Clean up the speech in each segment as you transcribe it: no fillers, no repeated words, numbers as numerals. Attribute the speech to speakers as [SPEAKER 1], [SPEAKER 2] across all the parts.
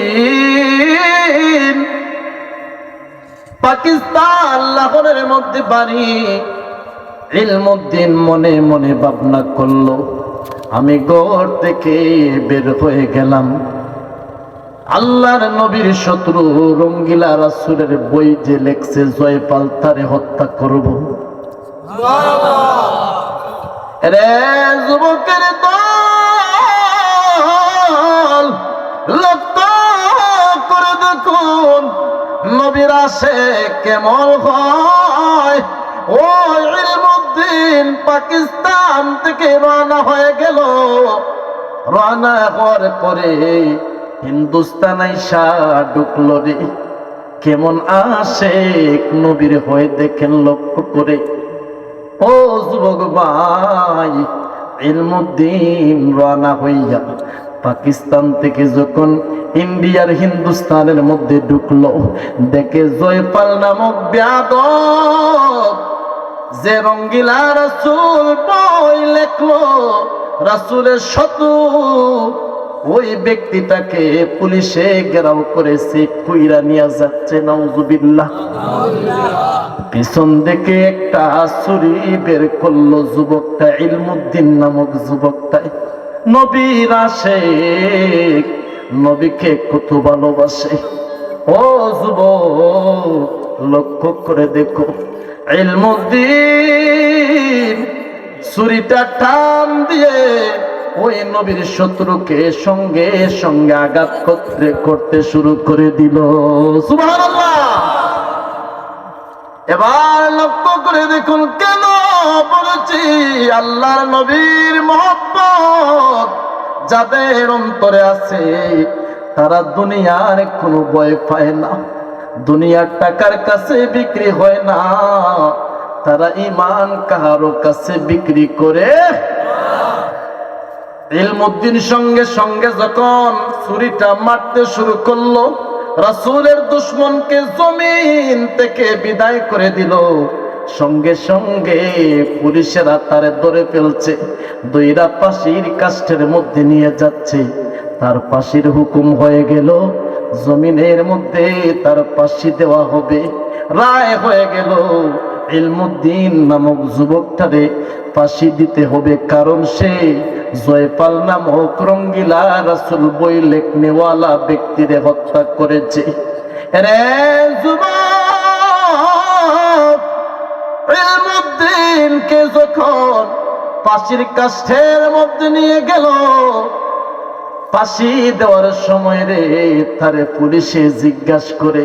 [SPEAKER 1] ইলমুদ্দিন পাকিস্তান লাহোরের মধ্যে বাড়ি। ইলমুদ্দিন মনে মনে ভাবনা করলো, আমি ঘর থেকে বের হয়ে গেলাম, আল্লাহর নবীর শত্রু রঙ্গিলা রাসূলের বই যে লেখছে জয়পাল তারে হত্যা করব। রে যুবকের দল, লক্ষ্য করে দেখুন নবীর আসে কেমন হয়। ও ইলমুদ্দিন পাকিস্তান থেকে রওনা হয়ে গেল। রওনা হওয়ার পরে হিন্দুস্তান আইসা ঢুকলো রে। কেমন আসে নবীর হয়ে দেখেন লক্ষ্য করে। ও যুবক ভাই, ইলমুদ্দিন রওনা হইয়া পাকিস্তান থেকে যখন ইন্ডিয়ার হিন্দুস্তানের মধ্যে ঢুকলো, দেখে জয়পাল নামক বেয়াদব যে রঙ্গিলা রাসূল বই লেখলো, রাসূলের শত্রু, ওই ব্যক্তিটাকে পুলিশে ঘেরাও করেছে, কইরা নিয়ে যাচ্ছে। নাউজুবিল্লাহ। পিছন থেকে একটা ছুরি বের করলো যুবকটা, ইলমুদ্দিন নামক যুবকটা নবীর আশিক, নবীকে কত ভালোবাসে। ও যুবক লক্ষ্য করে দেখো, ইলমুদ্দিন ছুরিটা টান দিয়ে ওই নবীর শত্রুকে সঙ্গে সঙ্গে আঘাত করতে শুরু করে দিল। সুবহানাল্লাহ। এবার লক্ষ্য করে দেখুন, কেন বলেছি আল্লাহর নবীর মহব্বত যাদের অন্তরে আছে তারা দুনিয়ার কোনো ভয় পায় না, দুনিয়ার টাকার কাছে বিক্রি হয় না, তারা ঈমান কারো কাছে বিক্রি করে। ইলমুদ্দিন সঙ্গে সঙ্গে যখন ছুরিটা মারতে শুরু করলো, রাসূলের দুশমনকে জমিন থেকে বিদায় করে দিল। সঙ্গে সঙ্গে পুলিশেরা তারে ধরে ফেলছে, দুইরা ফাঁসির কাষ্ঠের মধ্যে নিয়ে যাচ্ছে। তার ফাঁসির হুকুম হয়ে গেল, জমিনের মধ্যে তার ফাঁসি দেওয়া হবে। রায় হয়ে গেল, ইলমুদ্দিন নামক যুবকটারে ফাঁসি দিতে হবে, কারণ সে জয়পাল নামক রঙ্গিলা রাসূল বই লেখনেওয়ালা ব্যক্তিরে হত্যা করেছে। রে যুবক, ইলমুদ্দিনকে যখন ফাঁসির কাষ্ঠের মধ্যে নিয়ে গেল, ফাঁসি দেওয়ার সময় রে তারে পুলিশে জিজ্ঞাসা করে,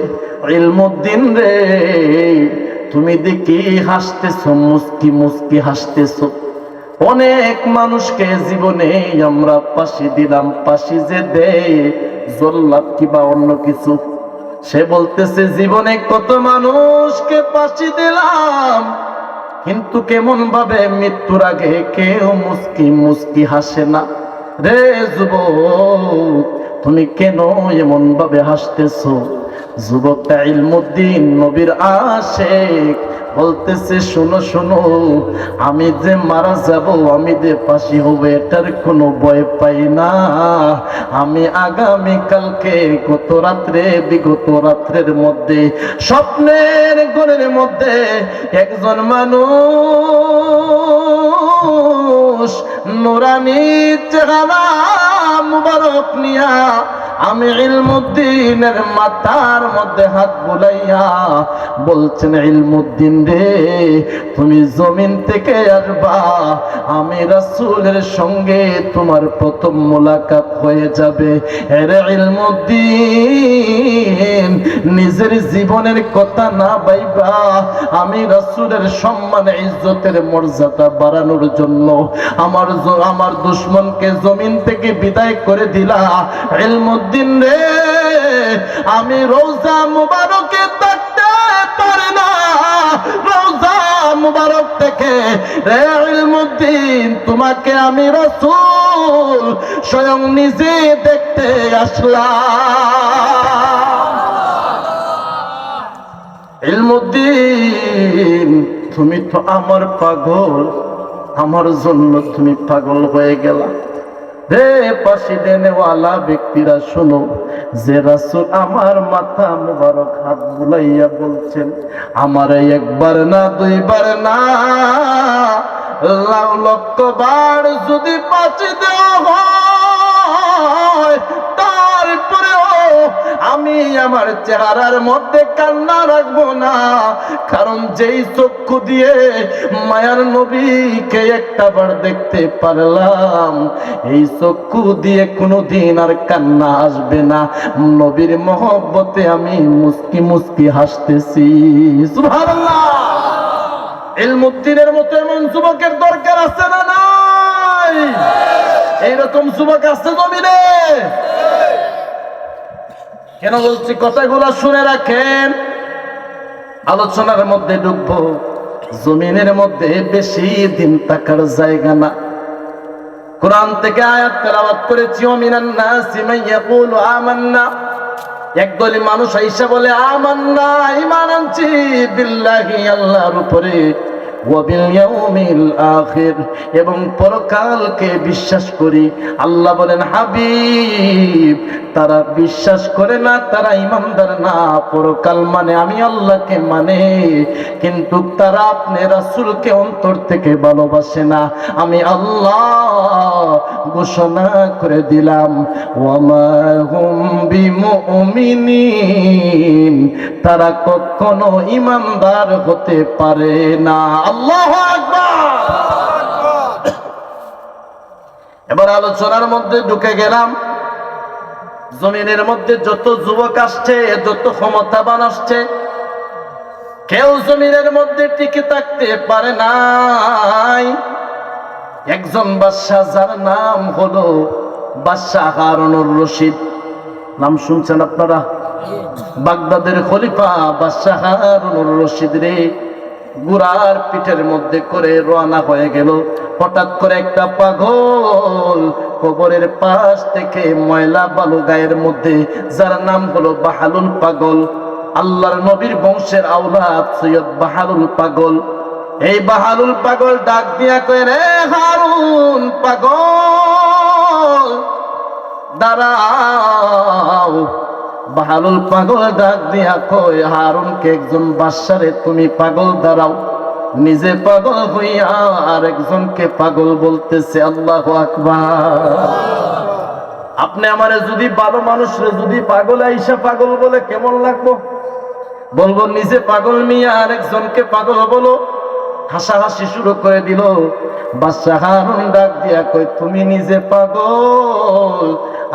[SPEAKER 1] ইলমুদ্দিন রে তুমি দেখি হাসতেছো, মুস্কি মুস্কি হাসতেছো। অনেক মানুষকে জীবনে আমরা ফাঁসি দিলাম, ফাঁসি যে দেয় জল্লাদ কিবা অন্য কিছু। সে বলতেছে জীবনে কত মানুষকে ফাঁসি দিলাম, কিন্তু কেমন ভাবে মৃত্যুর আগে কেউ মুস্কি মুস্কি হাসে না। রে যুবক, তুমি কেন এমন ভাবে হাসতেছো? যুবকটা ইলমুদ্দিন নবীর আশিক বলতেছে, শোনো শোনো, আমি যে মারা যাব, আমি যে ফাঁসি হব, এটার কোনো ভয় পাই না। আমি আগামী কালকে বিগত রাত্রের মধ্যে স্বপ্নের ঘরের মধ্যে একজন মানুষ নুরানি চেহারা মুবারক নিয়া আমি ইলমুদ্দিনের মাথার মধ্যে হাত বুলাইয়া বলছেন, ইলমুদ্দিন রে তুমি জমিন থেকে আসবা, আমি রাসূলের সঙ্গে তোমার প্রথম মোলাকাত হয়ে যাবে। আরে ইলমুদ্দিন নিজের জীবনের কথা না ভাইবা আমি রাসূলের সম্মান ইজ্জতের মর্যাদা বাড়ানোর জন্য আমার দুশমনকে জমিন থেকে বিদায় করে দিলা। ইলমুদ্দিন রে আমি রওজা মুবারকে থাকতে পারি না, রওজা মুবারক থেকে রে ইলমুদ্দিন তোমাকে আমি রাসূল স্বয়ং নিজে দেখতে আসলাম। ইলমুদ্দিন তুমি তো আমার পাগল, আমার জন্য তুমি পাগল হয়ে গেলা রে। ফাঁসি দেনেওয়ালা ব্যক্তি সাহাবীরা শোনো, যে রাসূল আমার মাথা মুবারক হাত বুলাইয়া বলছেন, আমারে একবার না দুইবার না লক্ষ বার যদি পাঁচি দেওয়া হয়, তারপরেও আমি আমার চেহারার মধ্যে কান্না রাখবো না। কারণ যেই চক্ষু দিয়ে মায়ার নবীকে একটা বার দেখতে পারলাম, এই চক্ষু দিয়ে কোনোদিন আর কান্না আসবে না। নবীর মহব্বতে আমি মুস্কি মুস্কি হাসতেছি। সুবহানাল্লাহ। ইলমুদ্দিনের মতো এমন যুবকের দরকার আছে না নাই? এইরকম যুবক আছে জমিনে? কেন বলছি কথাগুলো শুনে রাখেন, আলোচনার মধ্যে ঢুকবো। জমিনের মধ্যে বেশি দিন থাকার জায়গা না। কোরআন থেকে আয়াত তেলাওয়াত করেছি, ওমিনান নাসি মান ইয়াকুলু আমান্না, একদল মানুষ আইসা বলে আমান্না, ঈমান আনছি, বিল্লাহি আল্লাহর উপরে, ওয়া বিল ইয়াউমিল আখির, এবং পরকালকে বিশ্বাস করি। আল্লাহ বলেন, হাবিব, তারা বিশ্বাস করে না, তারা ইমানদার না। পরকাল মানে আমি আল্লাহকে মানে, কিন্তু তারা আপনি রাসূলকে অন্তর থেকে ভালোবাসে না। আমি আল্লাহ ঘোষণা করে দিলাম, ওয়ামা হুম বিমুমিনিন, তারা কখনো ইমানদার হতে পারে না। আল্লাহু আকবার। এবার আলোচনার মধ্যে ঢুকে গেলাম। জমিনের মধ্যে যত যুবক আসছে, যত ক্ষমতাবান আসছে, কেউ জমিনের মধ্যে টিকে থাকতে পারে নাই। একজন বাদশা, যার নাম হলো বাদশাহ হারুনুর রশিদ। নাম শুনছেন আপনারা? বাগদাদের খলিফা বাদশাহ হারুনুর রশিদ রে ঘোড়ার পিঠের মধ্যে করে রওনা হয়ে গেল। হঠাৎ করে একটা পাগল কবরের পাশ থেকে ময়লা বালু গায়ের মধ্যে, যার নাম হলো বাহালুল পাগল, আল্লাহর নবীর বংশের আওলাদ সৈয়দ বাহালুল পাগল। এই বাহালুল পাগল ডাক দিয়া কয়, রে হারুন পাগল দাঁড়াও। বাহালুল পাগল ডাক দিয়া কয়, হারুনকে একজন বাদশারে তুমি পাগল দাঁড়াও। নিজে পাগল হইয়া আর একজনকে পাগল বলতেছে। আল্লাহু আকবার। আপনি আমারে যদি ভালো মানুষরে যদি পাগল আইসা পাগল বলে কেমন লাগবো? বলবো নিজে পাগল মিয়া আর একজনকে পাগল বলো। হাসাহাসি শুরু করে দিল। বাদশাহ হারুন ডাক দিয়া কয়, তুমি নিজে পাগল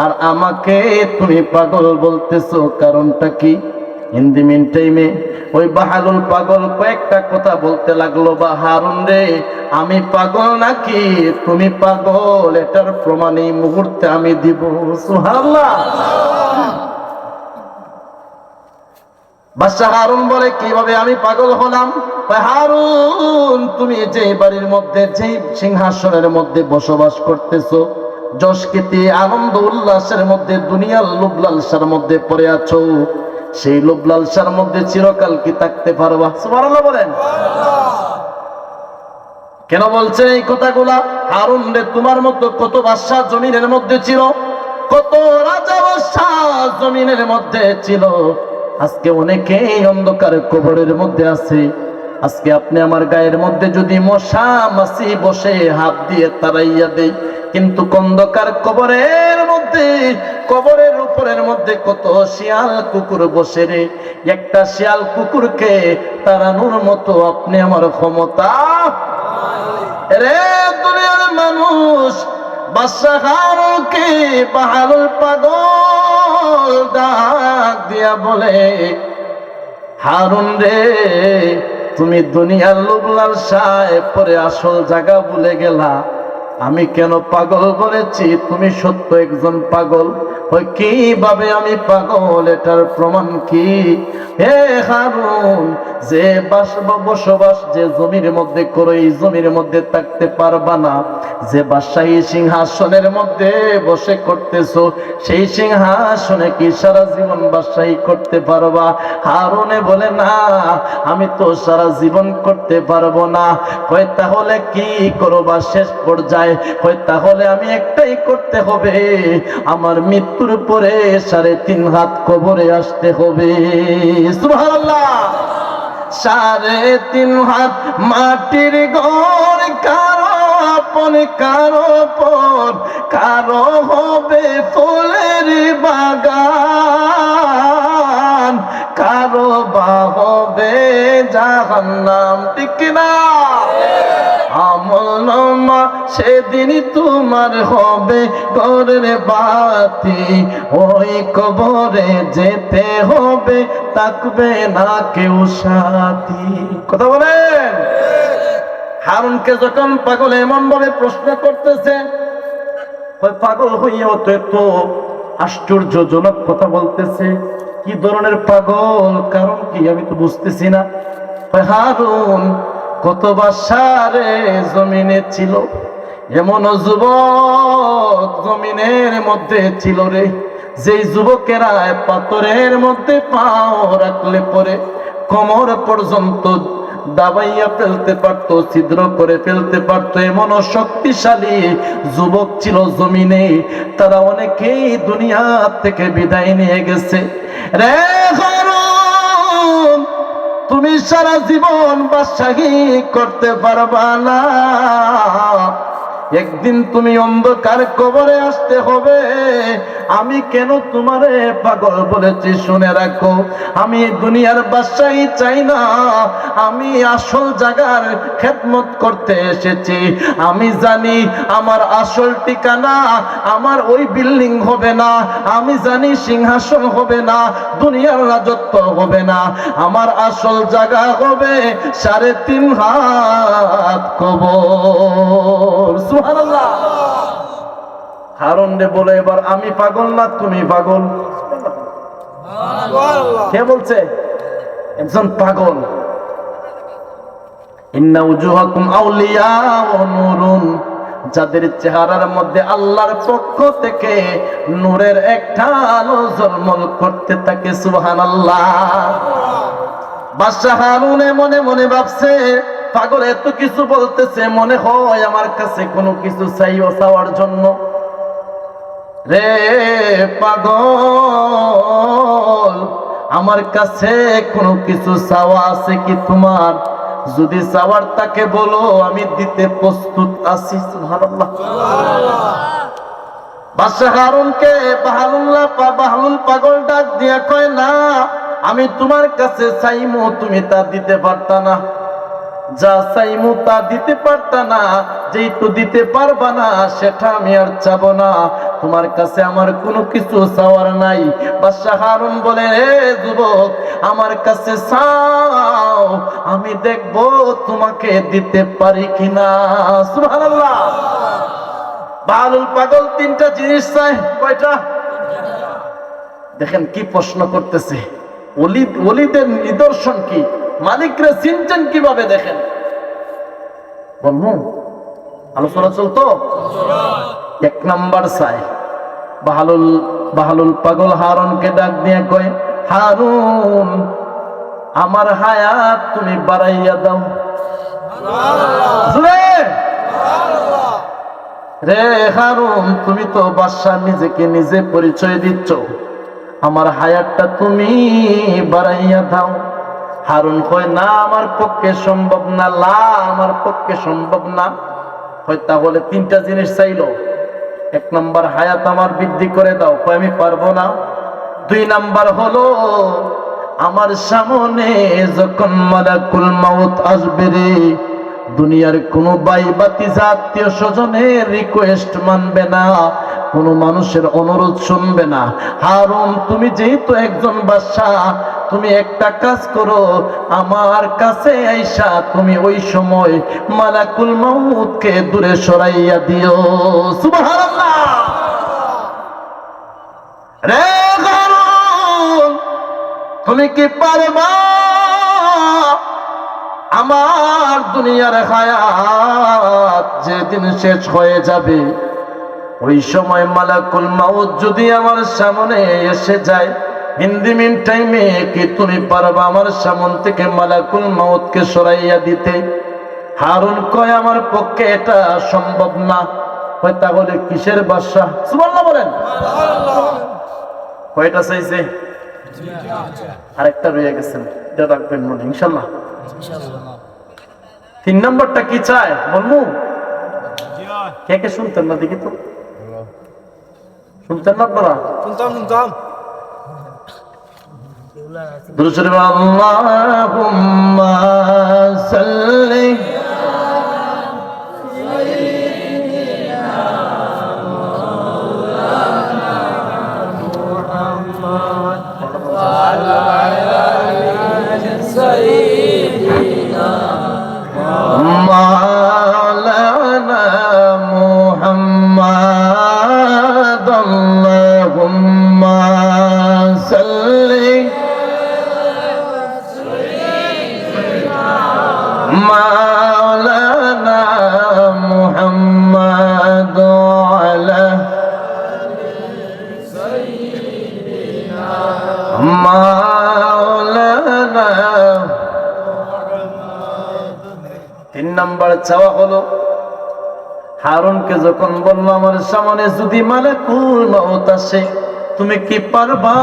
[SPEAKER 1] আর আমাকে তুমি পাগল বলতেছো, কারণটা কি? ইন দি মিন টাইমে ওই বাহালুল পাগল কয়েকটা কথা বলতে লাগলো, বা হারুন রে, আমি পাগল নাকি তুমি পাগল, এটার প্রমাণ এই মুহূর্তে আমি দিব। সুবহানাল্লাহ। বাদশাহ হারুন বলে, কিভাবে আমি পাগল হলাম? হারুন, তুমি যে বাড়ির মধ্যে, যে সিংহাসনের মধ্যে বসবাস করতেছো, যশকীর্তি আনন্দ উল্লাসের মধ্যে, দুনিয়ার লোভ লালসার মধ্যে পড়ে আছো, সেই লোভ লালসার মধ্যে চিরকাল কি থাকতে পারবা? সুবহানাল্লাহ বলেন। কেন বলছেন এই কথাগুলা? হারুন রে, তোমার মতো কত বাদশা জমিনের মধ্যে ছিল, কত রাজা বাদশা জমিনের মধ্যে ছিল। আজকে অনেকেই অন্ধকার কবরের মধ্যে আছে। আজকে আপনি আমার গায়ের মধ্যে যদি মশা মাছি বসে হাত দিয়ে তাড়াইয়া দেই, কিন্তু অন্ধকার কবরের মধ্যে, কবরের উপরের মধ্যে কত শিয়াল কুকুর বসে রে। একটা শিয়াল কুকুরকে তাড়ানোর মতো আপনি আমার ক্ষমতা? রে দুনিয়ার মানুষ, বাদশাহ হারুনকে বাহালুল পাগল ডাক দিয়া বলে, হারুন রে, তুমি দুনিয়ার লোভ লালসায় পরে আসল জায়গা ভুলে গেলা। আমি কেন পাগল বলেছি? তুমি সত্য একজন পাগল। ওই কিভাবে আমি পাগল, এটার প্রমাণ কি? হে হারুন, যে বসবাস যে জমির মধ্যে করো, এই জমির মধ্যে থাকতে পারবা না। যে বাদশাহী সিংহাসনের মধ্যে বসে করতেছো, সেই সিংহাসনে কি সারা জীবন বাদশাহী করতে পারবা? হারুনে বলে, না, আমি তো সারা জীবন করতে পারবো না। কয়, তাহলে কি করবা শেষ পর্যায়ে? কয়, তাহলে আমি একটাই করতে হবে, আমার মৃত্যু মৃত্যুর পরে 3.5 হাত কবরে আসতে হবে। সুবহানাল্লাহ। 3.5 হাত মাটির ঘর, কারো আপন কারো পর, কারো হবে ফুলের বাগান, কারো বা হবে জাহান্নাম। ঠিক না? আমলনামা সেদিন তোমার হবে ঘরের বাতি, ওই কবরে যেতে হবে, থাকবে না কেউ সাথী। কথা বলেন। হারুনকে যখন পাগল এমন ভাবে প্রশ্ন করতেছে, পাগল হইয়াও তো এত আশ্চর্যজনক কথা বলতেছে, কি ধরনের পাগল, কারণ কি আমি তো বুঝতেছি না। হারুন, কত বাদশারে জমিনে ছিল, এমন যুবক জমিনের মধ্যে ছিল রে, যেই যুবকেরা পাথরের মধ্যে পাও রাখলে পরে কোমর পর্যন্ত দাবাইয়া ফেলতে পারতো, ছিদ্র করে ফেলতে পারতো, এমন শক্তিশালী যুবক ছিল জমিনে। তারা অনেকেই দুনিয়া থেকে বিদায় নিয়ে গেছে। রে হারুন, তুমি সারা জীবন বাদশাহী করতে পারবা না, একদিন তুমি অন্ধকার কবরে আসতে হবে। আমি কেন তোমারে পাগল বলেছি শুনে রাখো, আমি দুনিয়ার বাদশাহী চাই না, আমি আসল জায়গার খেদমত করতে এসেছি। আমি জানি আমার আসল ঠিকানা আমার ওই বিল্ডিং হবে না, আমি জানি সিংহাসন হবে না, দুনিয়ার রাজত্ব হবে না, আমার আসল জায়গা হবে 3.5 হাত কবর। সুবহানাল্লাহ। হারুন রে বলে, এবার আমি পাগল না তুমি পাগল? কে বলছে? একজন পাগল। ইন্না উজুহাকুম আউলিয়া ওয়া নূরুন, যাদের চেহারার মধ্যে আল্লাহর পক্ষ থেকে নূরের একটা আলো ঝলমল করতে থাকে। সুবহানাল্লাহ। বাদশা হারুনে মনে মনে ভাবছে, পাগল এত কিছু বলতেছে, মনে হয় আমার কাছে কোনো কিছু চাওয়ার জন্য। রে পাগল, আমার কাছে কোনো কিছু চাওয়া আছে কি তোমার? যদি চাওয়ার তাকে বলো, আমি দিতে প্রস্তুত আছি। সুবহানাল্লাহ। বাদশা হারুনকে বাহলুল পাগল ডাক দিয়া কয়, না, আমি তোমার কাছে চাইমু, তুমি তা দিতে পারতা না। যা চাইমু তা দিতে পারতা না, যেহেতু দিতে পারবা না সেটা আমি আর চাবো না, তোমার কাছে আমার কোনো কিছু চাওয়ার নাই। বাদশা হারুন বলে, হে যুবক, আমার কাছে চাও, আমি দেখবো তোমাকে দিতে পারি কিনা। সুবহানাল্লাহ। বাহলুল পাগল 3টা জিনিস চায়। কয়টা? দেখেন কি প্রশ্ন করতেছে। ওলিদের নিদর্শন কি, মালিকরে চিনছেন কিভাবে? দেখেন বন্ধু, আলোচনা চলতো। 1 নাম্বার চাই, বাহলুল পাগল হারুনকে ডাক দিয়ে কয়, হারুন, আমার হায়াত তুমি বাড়াইয়া দাও। রে হারুন, তুমি তো বাদশা, নিজেকে নিজে পরিচয় দিচ্ছ, আমার হায়াতটা তুমি বাড়াইয়া দাও। হারুন কয়, না, আমার পক্ষে সম্ভব না, আমার পক্ষে সম্ভব না। হয় তাহলে 3টা জিনিস চাইলো। 1 নাম্বার, হায়াত আমার বৃদ্ধি করে দাও। কয়, আমি পারবো না। 2 নাম্বার হলো, আমার সামনে যখন মালাকুল মাউত আসবে রে, দুনিয়ার কোন ভাই ভাতিজা আত্মীয় স্বজনের রিকোয়েস্ট মানবে না, কোন মানুষের অনুরোধ শুনবে না। হারুন, তুমি যেহেতু একজন বাদশা, তুমি একটা কাজ করো, আমার কাছে আইসা তুমি ওই সময় মালাকুল মাউতকে দূরে সরাইয়া দিও। সুবহানাল্লাহ। রে হারুন, তুমি কি পারবা আমার দুনিয়ার হায়াত যেদিন শেষ হয়ে যাবে, ওই সময় মালাকুল মাউত যদি আমার সামনে এসে যায়, ইন দি মিন টাইমে কি তুমি পারবা আমার সামনে থেকে মালাকুল মাউতকে সরাইয়া দিতে? হারুন কয়, আমার পক্ষে এটা সম্ভব না। তাহলে কিসের বাদশা? সুবহানাল্লাহ বলেন। কয়টা চাইছে? আরেকটা রয়ে গেছেন, এটা রাখবেন মনে ইনশাল্লাহ। 3 নম্বরটা কি চায় বলবো? কে কে শুনতেন না দেখি তো, শুনতেন না আপনারা?
[SPEAKER 2] শুনতাম।
[SPEAKER 1] দুরূদ শরীফ আল্লাহুম্মা সাল্লি মাওলানা মুহাম্মদ আল্লাহুম্মা সাল্লি মাওলানা মুহাম্মদ আলা মাওলানা। 3 নম্বর চাওয়া হলো, হারুনকে যখন বলল আমার সামনে যদি মালাকুল মাউত আসে, তুমি কি পারবা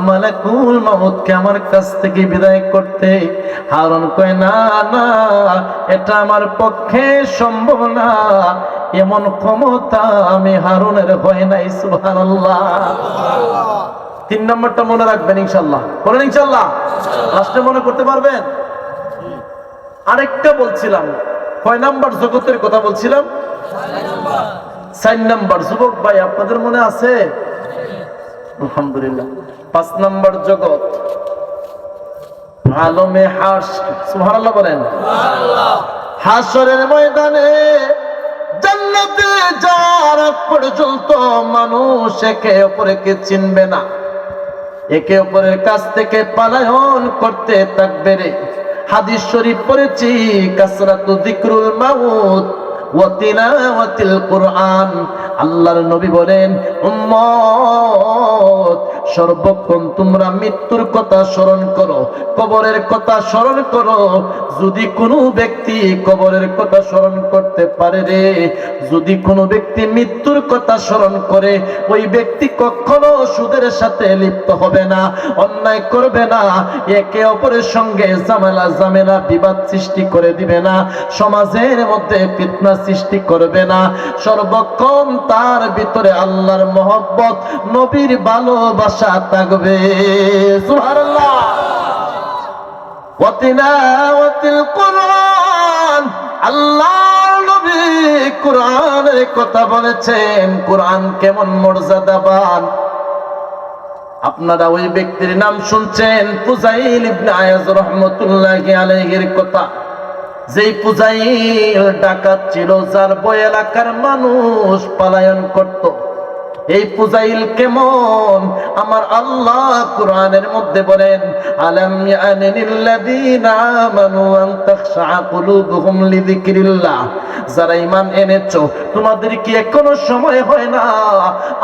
[SPEAKER 1] মালাকুল মাউতকে আমার কাছ থেকে বিদায় করতে? হারুন কয় না না, এটা আমার পক্ষে সম্ভব না, এমন ক্ষমতা আমি হারুনের হয় নাই। সুবহানাল্লাহ। 3 নম্বরটা মনে রাখবেন ইনশাআল্লাহ, বলেন ইনশাআল্লাহ। লাস্টে মনে করতে পারবেন? আরেকটা বলছিলাম, কয় নাম্বার জগতের কথা বলছিলাম? 4 নাম্বার। যুবক ভাই আপনাদের মনে আছে? আলহামদুলিল্লাহ। 5 নাম্বার জগৎ আলমে হাস। সুবহানাল্লাহ বলেন। হাসরের ময়দানে জান্নাতে যাওয়ার আগ পর্যন্ত মানুষ একে অপরকে চিনবে না, একে অপরের কাছ থেকে পলায়ন করতে থাকবে রে। হাদিস শরীফ পড়েছি, কাসরাতু যিকরুল মাউত ওয়া তিলাওয়াতিল কুরআন। আল্লাহর নবী বলেন, উম্মত সর্বক্ষণ তোমরা মৃত্যুর কথা স্মরণ করো, কবরের কথা স্মরণ করো। যদি কোনো ব্যক্তি কবরের কথা স্মরণ করতে পারে রে, যদি কোনো ব্যক্তি মৃত্যুর কথা স্মরণ করে, ওই ব্যক্তি কখনো সুদের সাথে লিপ্ত হবে না, অন্যায় করবে না, একে অপরের সঙ্গে ঝামেলা বিবাদ সৃষ্টি করে দিবে না, সমাজের মধ্যে ফিতনা সৃষ্টি করবে না। সর্বক্ষণ তার ভিতরে আল্লাহর মহব্বত, নবীর ভালোবাসা থাকবে। সুবহানাল্লাহ। ওয়া তিলাওয়াতিল কুরআন। আল্লাহর নবী কুরআনের কথা বলেছেন, কুরআন কেমন মর্যাদাবান। আপনারা ওই ব্যক্তির নাম শুনছেন, ফুজাইল ইবনে আয়াজ রাহমাতুল্লাহি আলাইহির কথা। যেই ফুজাইল ডাকাত ছিল, যার বয় এলাকার মানুষ পলায়ন করত। এই ফুজাইল কেমন, আমার আল্লাহ কুরআনের মধ্যে বলেন, আলাম ইয়ানিল্লাযীনা আমানু আন তাখশা কুলুবুহুম লিযিকরিল্লাহ। যারা ঈমান এনেছো, তোমাদের কি এখনো সময় হয় না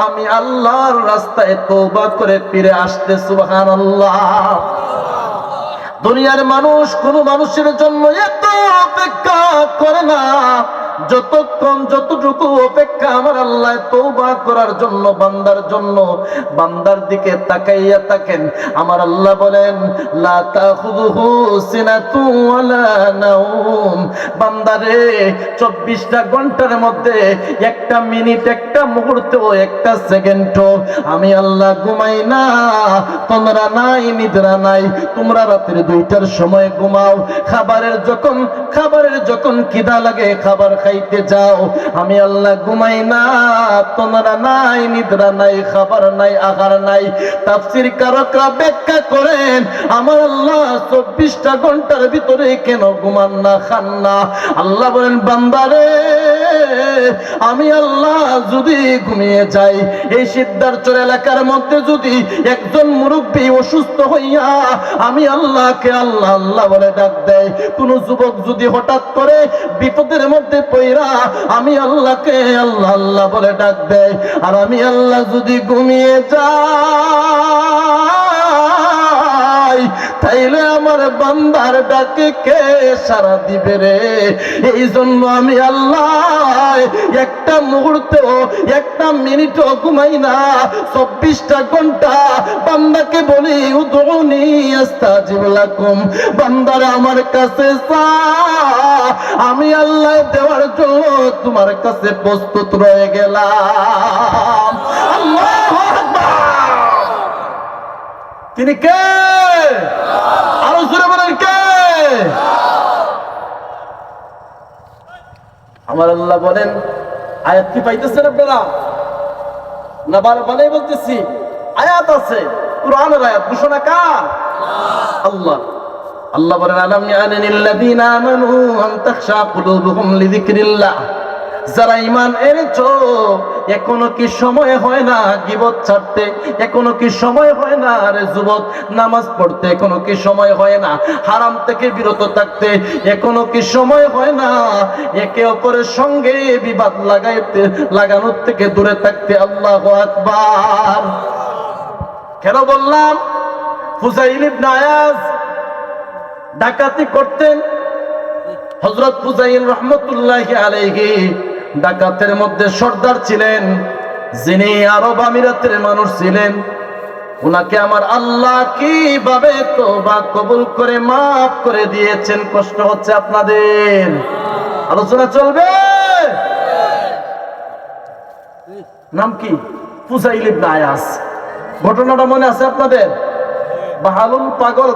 [SPEAKER 1] আমি আল্লাহর রাস্তায় তওবা করে ফিরে আসতে? সুবহানাল্লাহ। দুনিয়ার মানুষ কোন মানুষের জন্য এত অপেক্ষা করে না, যতক্ষণ যতটুকু অপেক্ষা আমার আল্লাহ তওবা করার জন্য বান্দার জন্য। বান্দার দিকে তাকাইয়া থাকেন, আমার আল্লাহ বলেন, লা তাখুযুহু সিনাতু ওয়ালা নাওম। বান্দারে 24টা ঘন্টার মধ্যে একটা মিনিট, একটা মুহূর্ত, একটা সেকেন্ড আমি আল্লাহ ঘুমাই না। তোমরা নাই, নিদ্রা নাই, তোমরা রাতের 2টার সময় ঘুমাও। খাবারের যখন খিদা লাগে খাবার খাইতে যাও, আমি আল্লাহ ঘুমাই না। তোমরা নাই, নিদ্রা নাই, খাবার নাই, আহার নাই। তাফসীর কারকরা ব্যাখ্যা করেন, আমার আল্লাহ 24টা ঘন্টার ভিতরে কেন ঘুমান না, খান না? আল্লাহ বলেন, বান্দারে আমি আল্লাহ যদি ঘুমিয়ে যাই, এই সিদ্ধারচর এলাকার মধ্যে যদি একজন মুরব্বী অসুস্থ হইয়া আমি আল্লাহকে আল্লাহ আল্লাহ বলে ডাক দেয়, কোন যুবক যদি হঠাৎ করে বিপদের মধ্যে পইরা আমি আল্লাহকে আল্লাহ আল্লাহ বলে ডাক দেয়, আর আমি আল্লাহ যদি ঘুমিয়ে যাই, তাইলে আমার বান্দার ডাকে কে সাড়া দিবে রে? এই জন্য আমি আল্লাহ একটা মুহূর্তেও একটা মিনিটও ঘুমাই না, 24টা ঘন্টা বান্দাকে বলি উদউনি আস্তাজিব লাকুম, বান্দারা আমার কাছে চা, আমি আল্লাহ দেওয়ার জন্য তোমার কাছে প্রস্তুত রয়ে গেলাম। আল্লাহু আকবার। তিনি কে? আরো জোরে বলেন কে? আমার আল্লাহ বলেন, আয়াত কি পাইতেছেন আপনারা? না বারবারই বলতেছি, আয়াত আছে, কুরআনের আয়াত, ঘোষণা কার? আল্লাহ। আল্লাহ বলেন, আলাম ইয়ানিল লাযিনা আমানু আন তাখশা কুলুবুহুম লিযিকরিল্লাহ, যারা ঈমান এনেছো এখনো কি সময় হয় না গীবত ছাড়তে? এখনো কি সময় হয় না রে যুবক নামাজ পড়তে? এখনো কি সময় হয় না হারাম থেকে বিরত থাকতে? এখনো কি সময় হয় না একে অপরের সঙ্গে বিবাদ লাগানোর থেকে দূরে থাকতে? আল্লাহু আকবার। কেন বললাম? ফুজাইল ইবনে আয়াজ ডাকাতি করতেন। হযরত ফুজাইল রাহমাতুল্লাহি আলাইহি ডাকাতের মধ্যে সর্দার ছিলেন, যিনি আরব আমিরাতের মানুষ ছিলেন। উনাকে আমার আল্লাহ কিভাবে তওবা কবুল করে মাফ করে দিয়েছেন। কষ্ট হচ্ছে আপনাদের? আলোচনা চলবে। নাম কি? ফুজাইল ইবনে আয়াজ। ঘটনাটা মনে আছে আপনাদের? বাহালুল পাগল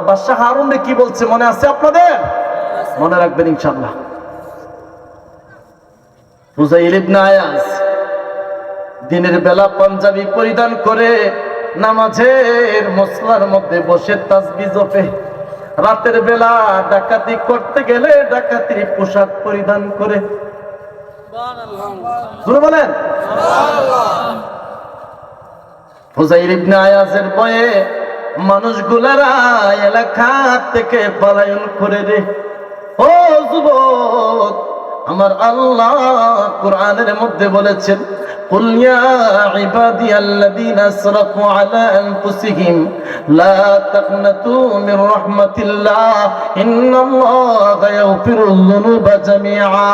[SPEAKER 1] বাদশা হারুন কি বলছে মনে আছে আপনাদের? মনে রাখবেন ইনশাআল্লাহ। ফুজাইল ইবনে আয়াজ দিনের বেলা পাঞ্জাবি পরিধান করে নামাজের মুসল্লার মধ্যে বসে তাসবিহ জপে, রাতের বেলা ডাকাতি করতে গেলে ডাকাতির পোশাক পরিধান করে। সুবহানাল্লাহ বলেন। ফুজাইল ইবনে আয়াজের ভয়ে মানুষগুলারা এলাকা থেকে পলায়ন করে রে। ও যুবক, আমার আল্লাহ কোরআনের মধ্যে বলেছেন, কুল ইয়া ইবাদিয়াল্লাযীনা আসরাফু আলা আনফুসিহিম লা তাকনাতু মির রাহমাতিল্লাহ ইন্নাল্লাহা ইয়াগফিরুয যুনুবা জামিআ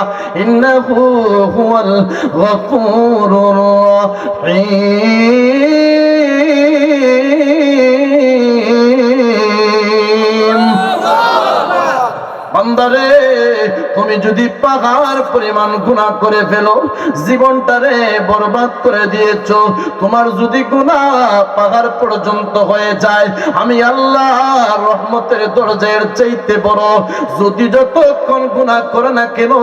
[SPEAKER 1] ইন্নাহু হুয়াল গফুরুর রহিম। বান্দারে, তুমি যদি পাহাড় পরিমাণ গুনাহ করে ফেলো, জীবনটারে বরবাদ করে দিয়েছো, তোমার যদি গুনাহ পাহাড় পর্যন্ত হয়ে যায়, আমি আল্লাহ রহমতের দরজার চাইতে বড় যদি যতক্ষণ গুনাহ করে না কেন,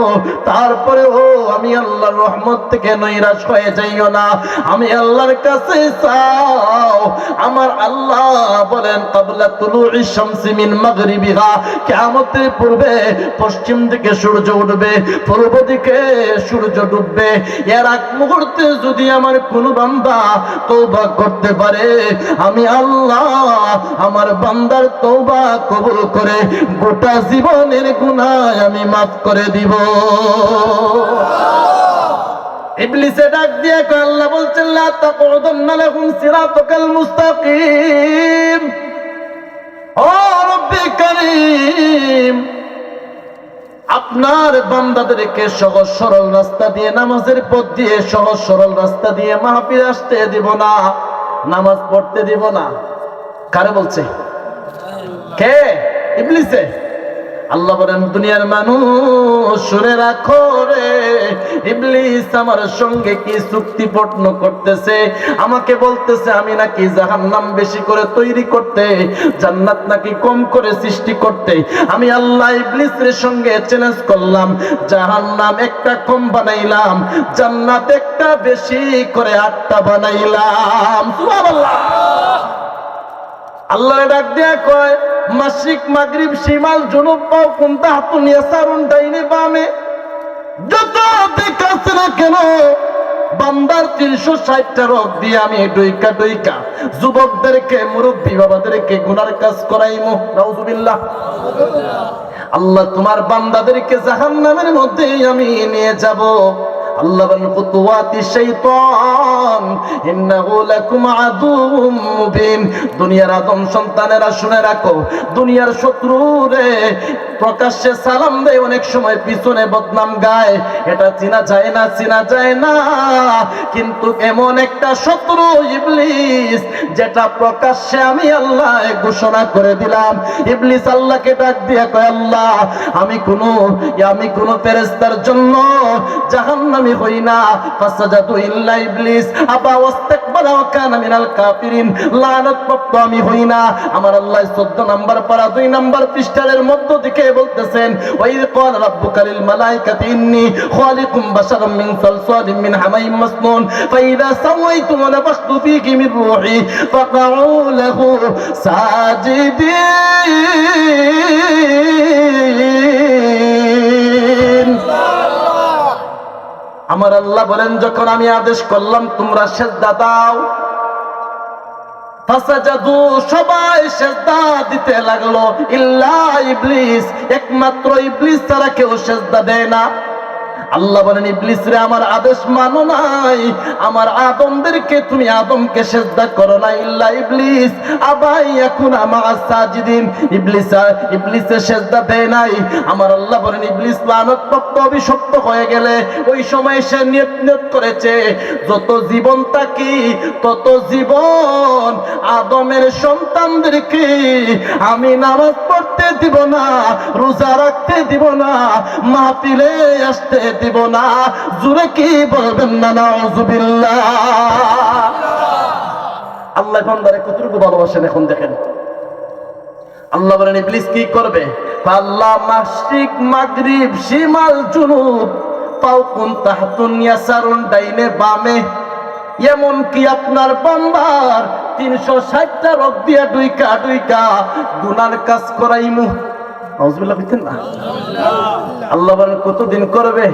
[SPEAKER 1] তারপরেও আমি আল্লাহর রহমত থেকে নৈরাশ হয়ে যাইও না। আমি আল্লাহর কাছে চাও। আমার আল্লাহ বলেন, ক্বাবলা তুলুই শামসি মিন মাগরিবিহা, কিয়ামতের পূর্বে পশ্চিম দিকে সূর্য উঠবে, পূর্ব দিকে সূর্য ডুববে। এর আগ মুহূর্তে যদি আমার কোনো বান্দা তওবা করতে পারে, আমি আল্লাহ আমার বান্দার তওবা কবুল করে গোটা জীবনের গুনাহ আমি মাফ করে দিব। ইবলিসে ডাক দিয়ে কয়, আল্লাহ বলছেন, লা তাকুদুন্না লাহুম সিরাতাকাল মুস্তাকিম। ও রব্বি কারীম, আপনার বান্দাদেরকে সহজ সরল রাস্তা দিয়ে, নামাজের পথ দিয়ে সহজ সরল রাস্তা দিয়ে মাহফিলে আসতে দিব না, নামাজ পড়তে দিব না। কারে বলছে? কে? ইবলিসে। আল্লাহ বলেন, দুনিয়ার মানুষ শুনে রাখো রে, ইবলিস আমার সঙ্গে কি চুক্তিপূর্ণ করতেছে। আমাকে বলতেছে আমি নাকি জাহান্নাম বেশি করে তৈরি করতে, জান্নাত নাকি কম করে সৃষ্টি করতে। আমি আল্লাহ ইবলিসের সঙ্গে চ্যালেঞ্জ করলাম, জাহান্নাম একটা কম বানাইলাম, জান্নাত একটা বেশি করে 8টা বানাইলাম। সুবহানাল্লাহ। আল্লাহর ডাক দিয়া কয়, মাশরিক মাগরিব শিমাল জুনুব পাও কুন তাহতুন ইয়াসারুন, ডাইনে বামে যত দিক আছে না কেন, বান্দার 360টা রোগ দিয়ে আমি ডইকা ডইকা যুবকদেরকে, মুরব্বী বাবাদেরকে গুনার কাজ করাইমু। নাউযুবিল্লাহ। আল্লাহ তোমার বান্দাদেরকে জাহান্নামের মধ্যে আমি নিয়ে যাব। আল্লাহ বলেন খুতুওয়াতি শাইতান ইন্নাহু লাকুম আদুউম মুবিন। দুনিয়ার আদম সন্তানেরা শুনে রাখো, দুনিয়ার শত্রুরে প্রকাশ্যে সালাম দেয়, অনেক সময় পিছনে বদনাম গায়, এটা চিনা যায় না, চিনা যায় না। কিন্তু এমন একটা শত্রু ইবলিস, যেটা প্রকাশ্যে আমি আল্লাহ ঘোষণা করে দিলাম। ইবলিস আল্লাহকে ডাক দিয়ে কয়, আল্লাহ আমি কোন ফেরেশতার জন্য জাহান্নামী হই না। ফাসাজাদু ইল্লা ইবলিস আবা ওয়াস্তাকবারা ওয়া কানা মিনাল কাফিরিন। লানত প্রাপ্ত আমি হই না। আমার আল্লাহ 14 নাম্বার পারা 2 নাম্বার পৃষ্ঠার মধ্য থেকে বলতেছেন, ওয়াইদ ক্বাল রাব্বুকা লিল মালাইকাতি ইন্নী খালিকুম বাশারাম মিন সালসালিম মিন হামাইম মাসনুন ফাইদা সাওয়াইতু ওয়া নাফাখতু ফীহি মিন রূহি ফাকাউ লাহু সাজিদিন। আমার আল্লাহ বলেন, যখন আমি আদেশ করলাম তোমরা সিজদা দাও, ফাসাজাদু সবাই সিজদা দিতে লাগলো, ইল্লা ইবলিস, একমাত্র ইবলিস ছাড়া কেউ সিজদা দেয় না। আল্লাহ বলেন, ইবলিস রে আমার আদেশ মানো নাই, আমার আদমদেরকে তুমি আদমকে সিজদা করো না। ইল্লা ইবলিস আবাই ইয়াকুনা মা'আস সাজিদিন, ইবলিস সিজদা দেয় নাই। আমার আল্লাহ বলেন, ইবলিস লানতপ্রাপ্ত অভিশপ্ত হয়ে গেলে ওই সময় সে নিয়ত করেছে, যত জীবন থাকি তত জীবন আদমের সন্তানদেরকে আমি নামাজ পড়তে দিব না, রোজা রাখতে দিব না, মাহফিলে আসতে দিব না। জোরে কি বলবেন না নাউযুবিল্লাহ। আল্লাহ বান্দারে কতটুকু ভালোবাসেন এখন দেখেন। আল্লাহ বলেন, ইবলিস কি করবে? আল্লাহ মাশরিক মাগরিব শিমাল জুনুব ফাওকুন তাহতুন ইয়াসারুন, ডাইনে বামে, এমন কি আপনার বান্দার 360টা রোগ দিয়া ডুইকা গুনার কাজ করাইমু। নাউযুবিল্লাহ বলতেন না। আল্লাহ বলেন, কতদিন করবে?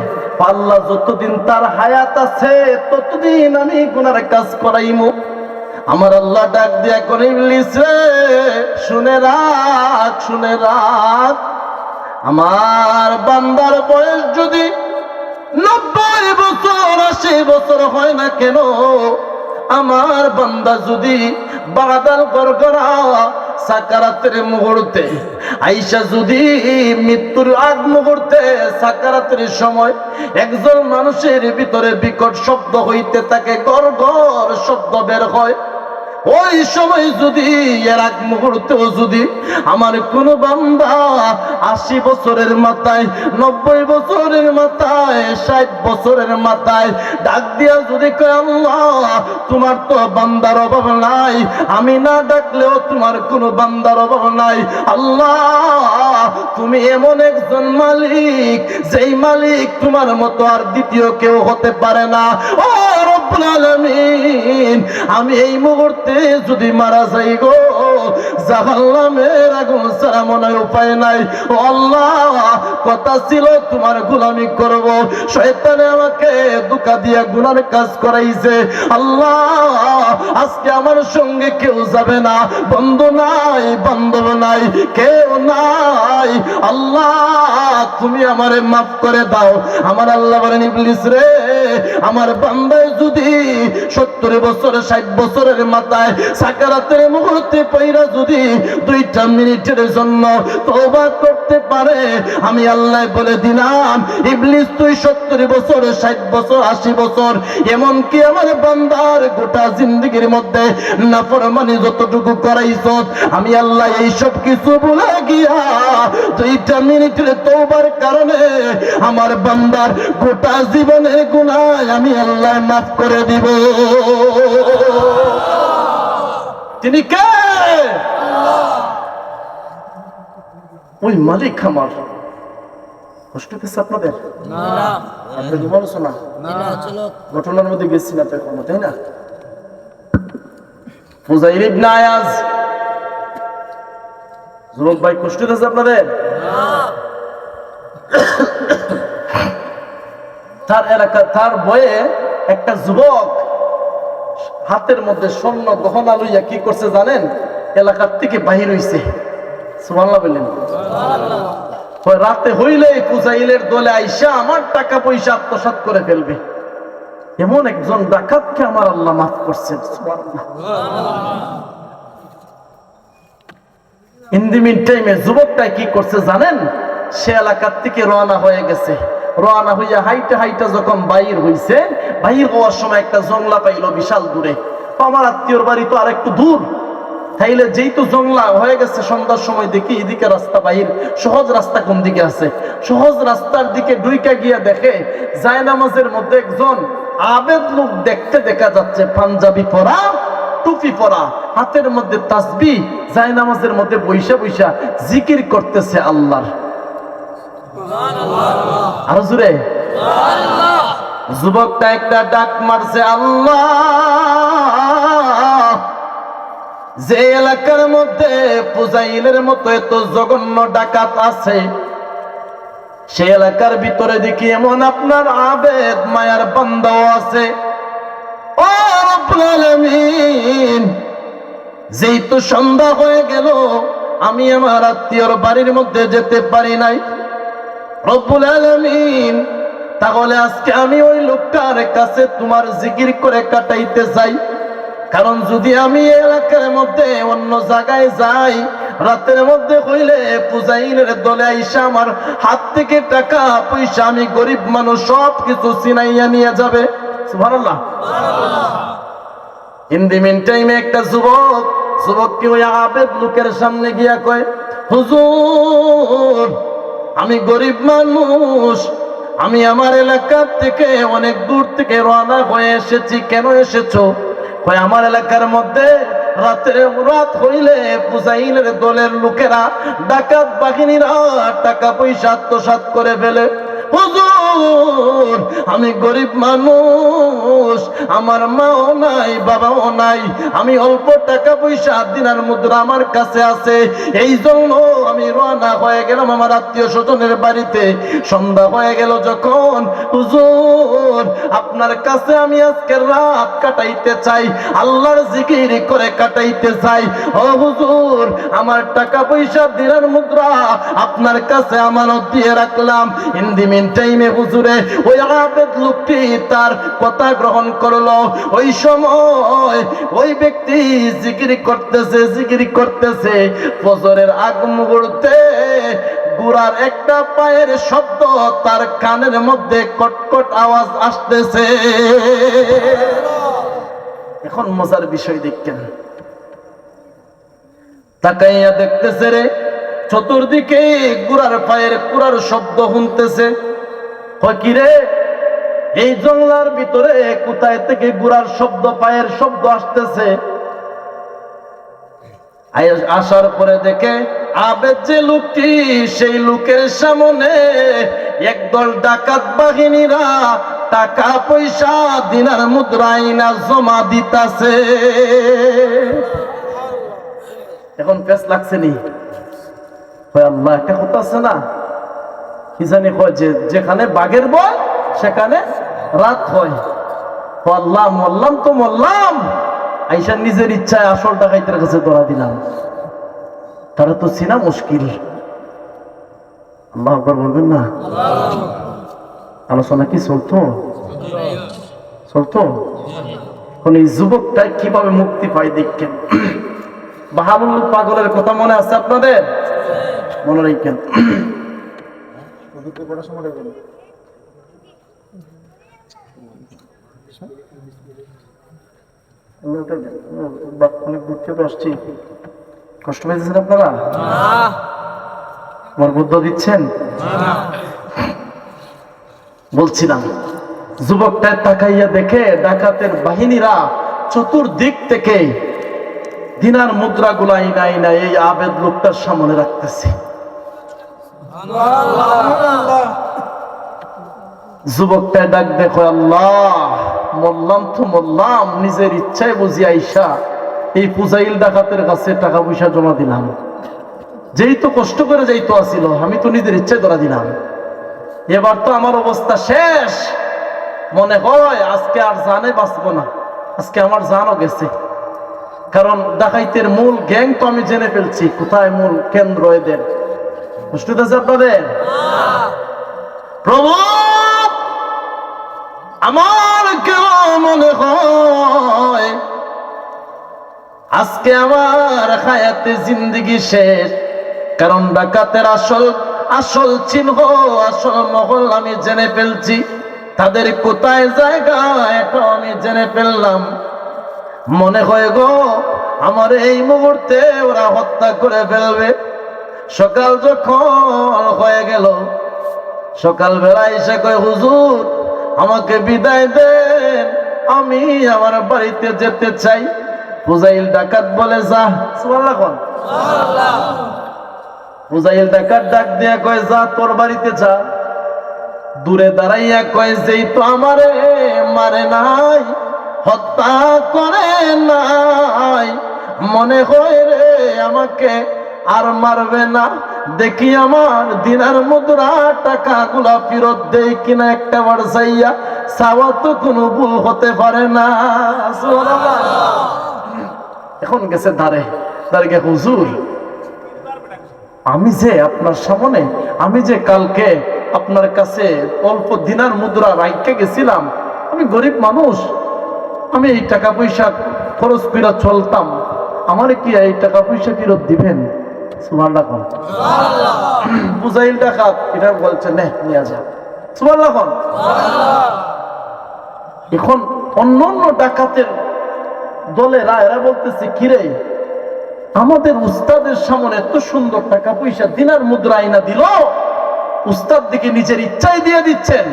[SPEAKER 1] আল্লাহ যতদিন তার হায়াত আছে ততদিন আমি গুনার কাজ করাইমু। আমার আল্লাহ ডাক দিয়া করে, ইবলিস রে শুনে রাখ, আমার বান্দার বয়স যদি 90 বছর 80 বছর হয় না কেন, আমার বান্দা যদি বাদাল গরগরা সাকারাতের মুহূর্তে আইসা, যদি মৃত্যুর আগ মুহূর্তে সাকারাতের সময় একজন মানুষের ভিতরে বিকট শব্দ হইতে থাকে, গড়গড় শব্দ বের হয়, ওই সময় যদি এর আগ মুহূর্তেও যদি আমার কোন বান্দা 80 বছরের মাথায়, 90 বছরের মাথায়, 60 বছরের মাথায় ডাক দিয়া যদি কয়, আল্লাহ তোমার তো বান্দার অভাব নাই, আমি না ডাকলেও তোমার কোনো বান্দার অভাব নাই, আল্লাহ তুমি এমন একজন মালিক, যেই মালিক তোমার মতো আর দ্বিতীয় কেউ হতে পারে না। ও রব্বুল আলামিন, আমি এই মুহূর্তে যদি মারা যাই গো, জাহান্নামের আগুন ছাড়া মনে উপায় নাই। ও আল্লাহ, কথা ছিল তোমার গোলামি করব, শয়তানে আমাকে ধোঁকা দিয়া গুনার কাজ করাইছে। আল্লাহ আজকে আমার সঙ্গে কেউ যাবে না, বন্ধু নাই, বান্ধব নাই, কেউ নাই। আল্লাহ তুমি আমারে মাফ করে দাও। আমার আল্লাহ বলেন, ইবলিস রে আমার বান্দায় যদি 70 বছর 60 বছরের মাথায় সাকারাতের মুহূর্তে পয়রা যদি 2টা মিনিটের জন্য তওবা করতে পারে, আমি আল্লাহ বলে দিলাম, ইবলিস তুই 70 বছর 60 বছর 80 বছর, এমন কি আমার বান্দার গোটা জিন্দেগির মধ্যে নাফরমানি যতটুকু করাইছ, আমি আল্লাহ এই সব কিছু ভুলে গিয়া 2টা মিনিটের তওবার কারণে আমার বান্দার গোটা জীবনের গুনাহ আমি আল্লাহ মাফ করে দিব। তিনি কে? ওই মালিক আমার। কষ্ট হচ্ছে আপনাদের? আপনাদের মনে শোনা ঘটনার মধ্যে গেছি না তো এখনো, তাই না? ফুজাইল ইবনে আয়াজ, যুবক ভাই, কষ্ট হচ্ছে আপনাদের? তার এলাকা, তার বয়ে একটা যুবক হাতের মধ্যে স্বর্ণ গহনা লইয়া কি করছে জানেন? এলাকার থেকে বাহির হইছে। সুবহানাল্লাহ বললেন। রাতে হইলে ফুজাইলের দলে আইসা আমার টাকা পয়সা আত্মসাৎ করে ফেলবে। এমন একজন ডাকাতকে আমার আল্লাহ মাফ করছেন। সুবহানাল্লাহ। ইন দি মিন টাইমে যুবকটা কি করছে জানেন? সে এলাকার থেকে রওনা হয়ে গেছে। রওনা হইয়া হাইটা হাইটা যখন বাইর হইছে, বাইর হওয়ার সময় একটা জংলা পাইলো বিশাল দূরে। আমার আত্মীয়র বাড়ি তো আর একটু দূর, তাইলে যেহেতু জংলা হয়ে গেছে, সন্ধ্যার সময় দেখি এদিকে রাস্তা বাহির, সহজ রাস্তা কোন দিকে আছে। সহজ রাস্তার দিকে ডুইকা গিয়া দেখে জায়নামাজের মধ্যে একজন আবেদ লোক দেখতে দেখা যাচ্ছে, পাঞ্জাবি পরা, টুপি পরা, হাতের মধ্যে তাসবিহ, জায়নামাজের মধ্যে বৈশা বৈশা জিকির করতেছে আল্লাহর। আরো জোরে সুবহানাল্লাহ। যুবকটা একটা ডাক মারছে, আল্লাহ, যে এলাকার মধ্যে পুজাইলের মতো এত জঘন্য ডাকাত আছে, সে এলাকার ভিতরে দেখি এমন আপনার আবেদ মায়ার বান্দাও আছে। ও রব্বুল আলামিন, যেই তো সন্ধ্যা হয়ে গেল, আমি আমার আত্মীয়র বাড়ির মধ্যে যেতে পারি নাই। রব্বুল আলামিন, তাহলে আজকে আমি ওই লোকটার কাছে তোমার জিকির করে কাটাইতে চাই। কারণ যদি আমি এলাকার মধ্যে অন্য জায়গায় যাই, রাতের মধ্যে হইলে পুজাইলের দলে আইসা আমার হাত থেকে টাকা পয়সা, আমি গরিব মানুষ, সব কিছু ছিনাইয়া নিয়ে যাবে। সুবহানাল্লাহ। ইন দি মিন টাইমে একটা যুবককে ওই আবেদ লোকের সামনে গিয়া কয়, হুজুর, আমি গরিব মানুষ, আমি আমার এলাকা থেকে অনেক দূর থেকে রওনা হয়ে এসেছি। কেন এসেছো? কয়, আমার এলাকার মধ্যে রাত হইলে পুজাইলের দলের লোকেরা, ডাকাত বাহিনীরা টাকা পয়সা আত্মসাৎ করে ফেলে। হুজুর, আমি গরিব মানুষ, আমার মাও নাই, বাবাও নাই, আমি অল্প টাকা পয়সা দিনার মুদ্রা আমার কাছে আছে, এই জন্য আমি রওনা হয়ে গেলাম আমার আত্মীয় স্বজনের বাড়িতে। সন্ধ্যা হয়ে গেল যখন, হুজুর, আপনার কাছে আমি আজকে রাত কাটাইতে চাই, আল্লাহর জিকির করে কাটাইতে চাই। ও হুজুর, আমার টাকা পয়সা দিনার মুদ্রা আপনার কাছে আমানত দিয়ে রাখলাম। ইন দি মিন টাইমে হুজুরে ওই আবেদ লোকটি তার কথা গ্রহণ করলো। ওই সময় ওই ব্যক্তি জিকির করতেছে। ফজরের আগ মুহূর্তে ঘোড়ার একটা পায়ের শব্দ তার কানের মধ্যে কটকট আওয়াজ আসতেছে। এখন মজার বিষয় দেখেন, তাকাইয়া দেখতেছে রে, চতুর্দিকে ঘোড়ার পায়ের কুড়ার শব্দ শুনতেছে। কি রে, এই জঙ্গলার ভিতরে কোথায় থেকে ঘোড়ার শব্দ, পায়ের শব্দ আসতেছে? আসার পরে দেখে আবেদ যে লোকটি, সেই লোকের সামনে একদল ডাকাত বাহিনীরা টাকা পয়সা দিনার মুদ্রা আইনা জমা দিতাছে। এখন পেস লাগছে নি? আল্লাহ, একটা কথা আছে না, কি জানি কয়, যে যেখানে বাঘের ভয় সেখানে রাত হয়। আল্লাহ, মরলাম তো মরলাম, আইসা নিজের ইচ্ছায় আসল ডাকাইতের কাছে ধরা দিলাম, তারা তো চিনা মুশকিল। আল্লাহ আকবার বলবেন না? আলোচনা কি চলতো? এই যুবকটা কিভাবে মুক্তি পায় দেখেন। বাহাবুল পাগলের কথা মনে আছে আপনাদের? মনে রাখেন। কষ্ট পেয়েছেন আপনারা? আমার বুদ্ধ দিচ্ছেন? বলছিলাম, যুবকটা তাকাইয়া দেখে ডাকাতের বাহিনীরা চতুর্দিক থেকে দিনার মুদ্রা গুলা আইনা এই আবেদ লোকটার সামনে রাখতেছে। যুবকটা ডাক দেখো, আল্লাহ, মরলাম তো মরলাম, নিজের ইচ্ছায় বুঝি আইসা এই পুজাইল ডাকাতের কাছে টাকা পয়সা জমা দিলাম। যেই তো কষ্ট করে যাইতো আসিল, আমি তো নিজের ইচ্ছায় ধরা দিলাম। এবার তো আমার অবস্থা শেষ, মনে হয় আজকে আর জানে বাঁচবো না, আজকে আমার জানও গেছে। কারণ ডাকাইতের মূল গ্যাং তো আমি জেনে ফেলছি, কোথায় মূল কেন্দ্র এদের। বুঝতে আছে আপনাদের? প্রভু, আমার কেউ মনে হয় আজকে আমার হায়াতে জিন্দেগি শেষ। কারণ ডাকাতের আসল চিহ্ন, আসল মহল আমি জেনে ফেলছি। তাদের কোথায় জায়গা এটা আমি জেনে ফেললাম। মনে হয় গো আমার এই মুহূর্তে ওরা হত্যা করে ফেলবে। সকাল যখন হয়ে গেল, সকালবেলা এসে কয়, হুজুর আমাকে বিদায় দেন, আমি আমার বাড়িতে যেতে চাই। ফুজাইল ডাকাত বলে, যা। সুবহানাল্লাহ কোন ফুজাইল ডাকাত ডাক দিয়া কয়, যা তোর বাড়িতে যা। দূরে দাঁড়াইয়া কয়, যেই তো আমারে মারে নাই, হত্যা করে নাই, মনে হয় রে আমাকে আর মারবে না। দেখি আমার দিনার মুদ্রা টাকাগুলা ফেরত দেই কিনা একটা বার চাইয়া। চাওয়া তো কোনো ভুল হতে পারে না। এখন গেছে দাঁড়িয়ে, হুজুর আমি যে আপনার সামনে, আমি যে কালকে আপনার কাছে অল্প দিনার মুদ্রা রাইখে গেছিলাম, আমি গরিব মানুষ, আমি এই টাকা পয়সা খরচ করে চলতাম, আমার কি এই টাকা পয়সা ফেরত দিবেন? সুবহানাল্লাহ কোন ফুজাইল ডাকাত এটা বলছে, নে নিয়ে যা। সুবহানাল্লাহ কোন। এখন অন্য ডাকাতের দলেরা এরা বলতেছে, কিরে আমাদের উস্তাদের সামনে এত সুন্দর টাকা পয়সা দিনার মুদ্রা আইনা দিল, উস্তাদ দিকে নিজের ইচ্ছাই দিয়ে দিচ্ছেন।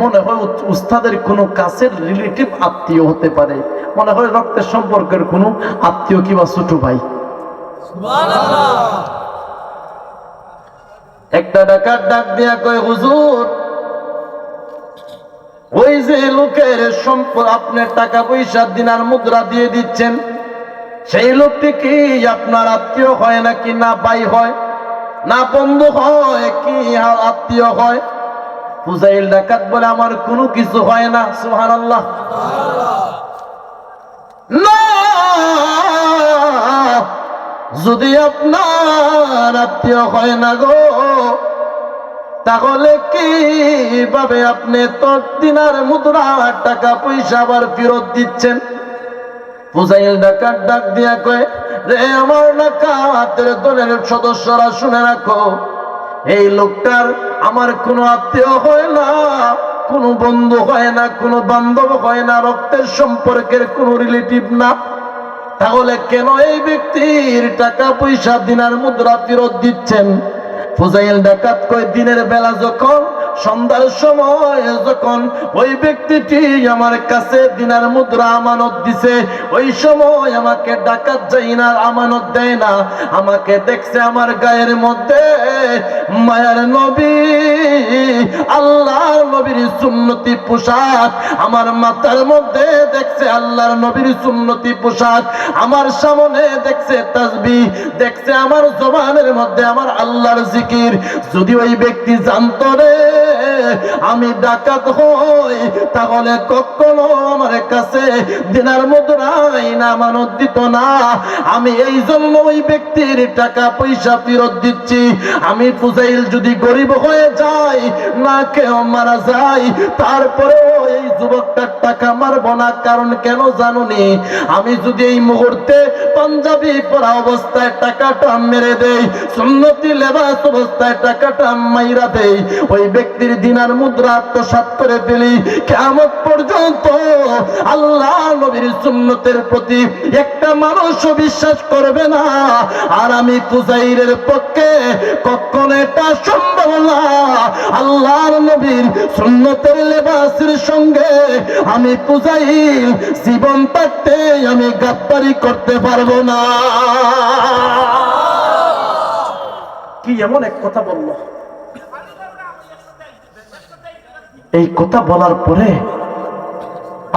[SPEAKER 1] মনে হয় উস্তাদের কোনো কাছের রিলেটিভ আত্মীয় হতে পারে, মনে হয় রক্তের সম্পর্কের কোনো আত্মীয় কিংবা ছোট ভাই। একটা ডাকাত ডাক দিয়া কয়, হুজুর ওই যে লোকের সম্পদ আপনার টাকা পয়সা দিনার মুদ্রা দিয়ে দিচ্ছেন, সেই লোকটি কি আপনার আত্মীয় হয় নাকি না ভাই হয় না বন্ধু হয়, কি আত্মীয় হয়? ফুজাইল ডাকাত বলে, আমার কোনো কিছু হয় না। সুবহানাল্লাহ। না, যদি আপনার আত্মীয় হয় না গো, তাহলে কিভাবে আপনি তোর দিনার মুদ্রা টাকা পয়সা আবার ফেরত দিচ্ছেন? ফুজাইল ডাকাত ডাক দিয়া কয়, রে আমার ডাকাতের দলের সদস্যরা শুনে রাখো, এই লোকটার আমার কোনো আত্মীয় হয় না, কোনো বন্ধু হয় না, কোনো বান্ধব হয় না, রক্তের সম্পর্কের কোনো রিলেটিভ না। তাহলে কেন এই ব্যক্তির টাকা পয়সা দিনার মুদ্রা ফেরত দিচ্ছেন? ফুজাইল ডাকাত কয়, দিনের বেলা যখন সন্ধ্যার সময় যখন ওই ব্যক্তিটি আমার কাছে দিনার মুদ্রা আমানত দিছে, ওই সময় আমাকে ডাকাত যাই না, আমানত দেয় না, আমাকে দেখছে আমার গায়ের মধ্যে মায়ার নবী আল্লাহর নবীর সুন্নতি পোশাক, আমার মাথার মধ্যে দেখছে আল্লাহর নবীর সুন্নতি পোশাক, আমার সামনে দেখছে তাসবিহ, দেখছে আমার জবানের মধ্যে আমার আল্লাহর জিকির। যদি ওই ব্যক্তি জানতো রে আমি ডাকাত হই, তাহলে কখনো আমার কাছে দিনার মুদ্রা আমানত দিত না। আমি এই জন্য ওই ব্যক্তির টাকা পয়সা ফেরত দিচ্ছি। আমি ফুজাইল যদি গরিব হয়ে যাই, না কেউ মারা যায়, তারপরেও এই যুবকটার টাকা মারবো না। কারণ কেন জানুনি, আমি যদি এই মুহূর্তে পাঞ্জাবি পরা অবস্থায় টাকাটা মেরে দেই, সুন্নতি লেবাস অবস্থায় টাকাটা মাইরা দেই, ওই ব্যক্তির দিনার মুদ্রা আত্মসাৎ করে ফেলি, কিয়ামত পর্যন্ত আল্লাহ নবীর সুন্নতের প্রতি একটা মানুষও বিশ্বাস করবে না। আর আমি ফুজাইলের পক্ষে কখনো এটা সম্ভব না। আল্লাহর নবীর সুন্নতের লেবাসের সঙ্গে আমি ফুজাইল জীবন থাকতে আমি গাদ্দারি করতে পারবো না। কি এমন এক কথা বলল! এই কথা বলার পরে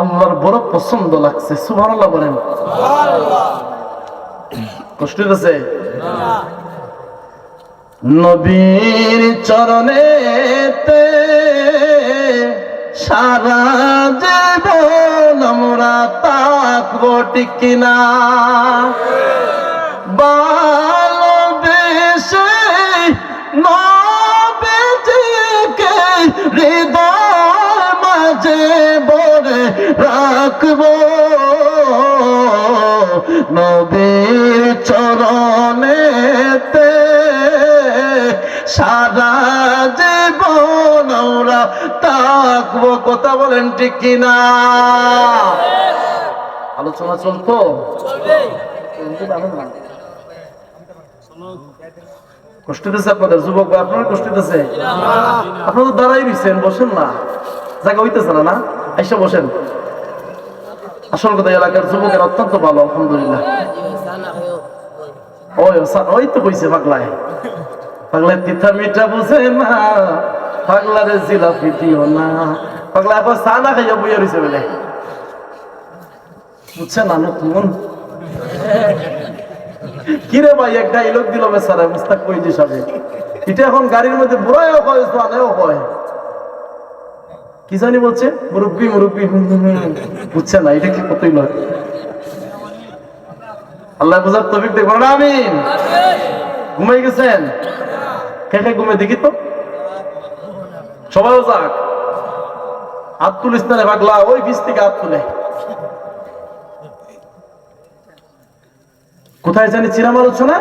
[SPEAKER 1] আল্লাহর বড় পছন্দ লাগছে। সুবহানাল্লাহ বলেন। কষ্ট হচ্ছে? নবীর চরণেতে সারা জীবন আমরা থাকবো ঠিক কিনা, ভালোবেসে নবীজিকে হৃদয় মাঝে ভরে রাখবো নবীর চরণেতে সারা জীবন আমরা থাকবো। কথা বলেন ঠিক কিনা? আলোচনা চলতো, কষ্ট দিতেছে আপনাদের যুবক ভাই? আপনার কষ্ট দিতেছে? আপনারা তো দাঁড়াই দিচ্ছেন, বসেন না, জায়গা হইতেছে না। না আইসা বসেন। আসল কথা এলাকার যুবকের অত্যন্ত ভালো, আলহামদুলিল্লাহ। ওই তো কইছে পাগলায়, পাগলায় তিথা মিঠা বুঝে না, পাগলারে জিলাপি দিও না। পাগলা এখন চা না খাইয়া বইয়া রয়েছে বলে, বুঝছে না? নতুন কিরে ভাই এক ডাইলগ দিল বেচারা মুস্তাক কইজি সাহেব। এটা এখন গাড়ির মধ্যে বুড়ায়ও কয়, জোয়ানেও কয়, কি জানি বলছে মুরব্বি মুরব্বি, বুঝছে না এটা কি কতই নয়। আল্লাহ বুঝার তৌফিক দেব না। আমিন। ঘুমাই গেছেন? কে কে ঘুমে দেখি তো, সবাইও যাক। হাত তুলিস না রে পাগলা, ওই বীজ থেকে হাত তুলে। কোথায় জানি ছিলাম আলোচনা?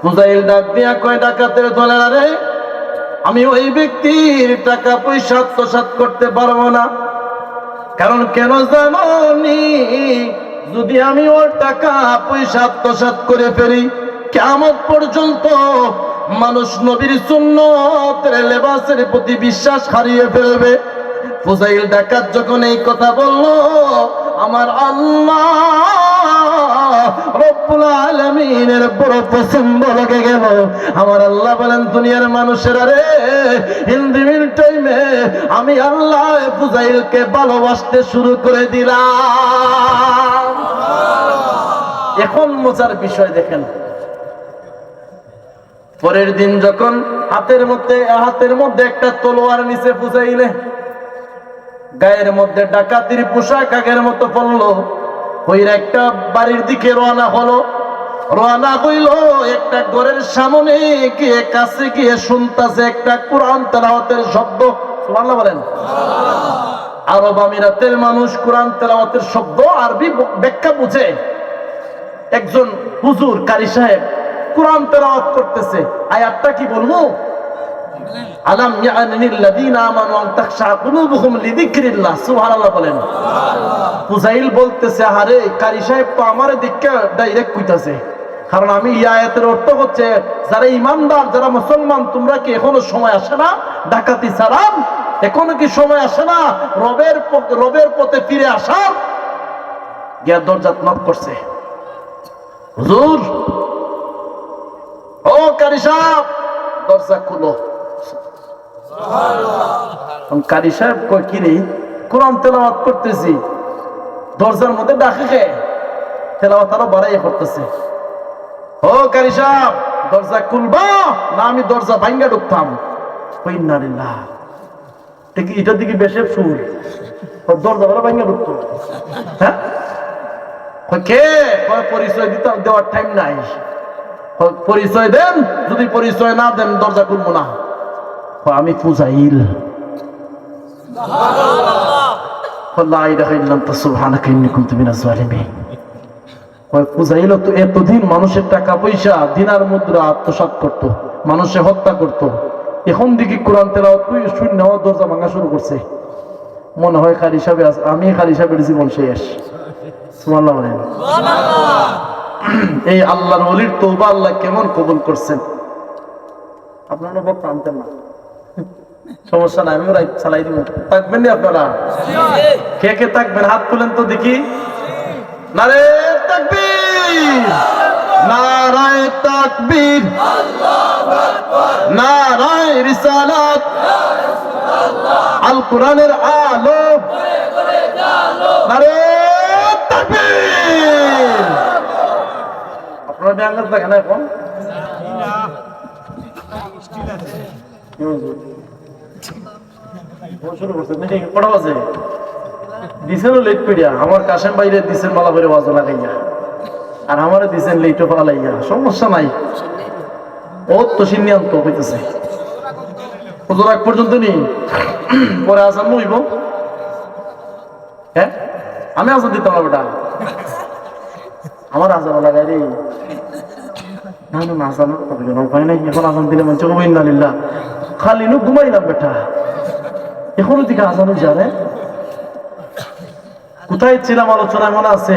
[SPEAKER 1] ফুজাইল ডাক দিয়া কয়, ডাকাতের দলের রে, আমি ওই ব্যক্তির টাকা পয়সা আত্মসাৎ করতে পারবো না। কারণ কেন জানি, যদি আমি ওর টাকা পয়সা আত্মসাৎ করে ফেলি, কিয়ামত পর্যন্ত মানুষ নবীর সুন্নতের লেবাসের প্রতি বিশ্বাস হারিয়ে ফেলবে। ফুজাইল ডাকাত যখন এই কথা বলল, আমার আল্লাহ রব্বুল আলামিনের বড় পছন্দ লেগে গেল। আমার আল্লাহ বলেন, দুনিয়ার মানুষেরা রে, হিন্দির টাইমে আমি আল্লাহ ফুজাইলকে ভালোবাসতে শুরু করে দিলাম। এখন মজার বিষয় দেখেন, পরের দিন যখন হাতের মধ্যে একটা তলোয়ার নিচে ফুজাইলে, গায়ের মধ্যে ডাকাতির পোশাক আগের মতো পড়লো, ওই একটা বাড়ির দিকে রওনা হইল। একটা ঘরের সামনে গিয়ে কাছে গিয়ে শুনতাছে একটা কোরআন তেলাওয়াতের শব্দ। সুবহানাল্লাহ বলেন। আরব আমিরাতের মানুষ কোরআন তেলাওয়াতের শব্দ আরবি ব্যাখ্যা বুঝে। একজন হুজুর কারি সাহেব কোরআন তেলাওয়াত করতেছে, আয়াতটা কি বলবো? আলাম ইয়ানিল লাযিনা আমানু আন তাখশা কুলুবুহুম লিযিকরিল্লাহ। সুবহানাল্লাহ বলেন। ফুজাইল বলতেছে, আরে কারি সাহেব তো আমারে দেখে ডাইরেক্ট কইতাছে, কারণ আমি এই আয়াতের অর্থ হচ্ছে, যারা ইমানদার, যারা মুসলমান, তোমরা কি এখনো সময় আসে না ডাকাতি ছাড়ান? এখনো কি সময় আসে না রবের পথে ফিরে আসার? গিয়া দরজা নক করছে, হুজুর, ও কারি সাহেব দরজা খুলো। কারি সাহেব কই, কি রে, কোরআন তেলাওয়াত করতেছি, দরজার মধ্যে ডাকে কে? তেলাওয়াত আরো বাড়াইয়া করতেছে। ও কারি সাহেব দরজা খুলবা না আমি দরজা ভাঙ্গা ঢুকতাম? ইন্নালিল্লাহ, এটার দিকে বেশি সুর, দরজা ভাঙ্গা ঢুকতো। হ্যাঁ, কে? পরিচয় দেওয়ার টাইম নাই। পরিচয় দেন, যদি পরিচয় না দেন দরজা খুলবো না। আমি ফুজাইল। ফুজাইল তো এতদিন মানুষের টাকা পয়সা, দিনার মুদ্রা আত্মসাৎ করত, মানুষে হত্যা করত। এখন দেখি কোরআন তেলাওয়াত শূন্য দরজা ভাঙা শুরু করছে। মনে হয় কারি সাহেব, আমি কারি সাহেবের জীবন শেষ। সুবহানাল্লাহ বলেন। এই আল্লাহর ওলির তওবা আল্লাহ কেমন কবুল করছেন। আপনারা বক্তা আনতেন না, সমস্যা নাই, আমিও রাইট চালাই দিব। থাকবেন না আপনারা? কে কে থাকবেন হাত তুলেন তো দেখি। নারে তাকবীর, নারায়ে তাকবীর, আল্লাহু আকবার, নারায়ে রিসালাত, আল কোরআনের আলো, নারে তাকবীর। আপনারা ব্যাঙ্গাল দেখেন এখন শুরু করছে নাকি? কটা বাজে দিছেন লেট করিয়া? আমার কাশেম বাইরে দিছেন মালা করে বাজো লাগাইয়া, আর আমারে দিছেন লেটও পালাইয়া। সমস্যা নাই, ও তো সিন্নিয়ান্ত হইতেছে। হুজুর আগ পর্যন্ত নি, পরে আসান হইব। হ্যাঁ, আমি আজান দিতাম না বেটা, আমার আজান লাগাই রে। না না আজান উপায় নাই, এখন আজান দিলে মঞ্চ ইন্নালিল্লাহ, খালি নু ঘুমাইলাম বেটা, এখনো দিকে আজানো জানে। কোথায় ছিলাম আলোচনায় মনে আছে?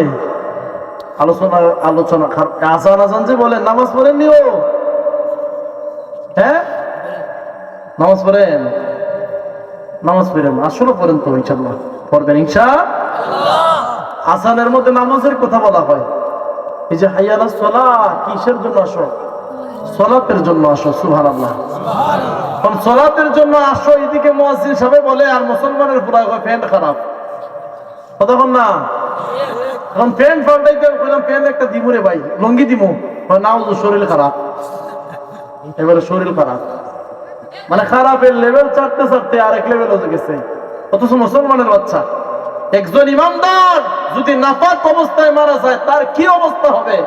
[SPEAKER 1] আলোচনা আজান আজান যে বলেন, নামাজ পড়েন নিও, হ্যাঁ নামাজ পড়েন, নামাজ পড়েন, আসলে পড়েন তো ইনশাআল্লাহ পড়বেন ইনশাআল্লাহ। আজানের মধ্যে নামাজের কথা বলা হয়। এই যে হাইয়া আলাস সালাহ, কিসের জন্য আসো? সালাতের জন্য আসো। সুবহানাল্লাহ। কারণ সালাতের জন্য আসো, এদিকে মুয়াজ্জিন সাহেব বলে, আর মুসলমানের পুরা প্যান্ট খারাপ, কতক্ষণ না। এখন প্যান্ট পাল্টাইতে বললাম, প্যান্ট একটা দিমু রে ভাই, লঙ্গি দিমু, নাও শরীর খারাপ, এবারে শরীর খারাপ, মানে খারাপের লেভেল চারতে চারতে আরেক লেভেল হয়ে গেছে। অথচ মুসলমানের বাচ্চা, একজন ইমানদার যদি নাপাক অবস্থায় মারা যায়, তার কি অবস্থা হবে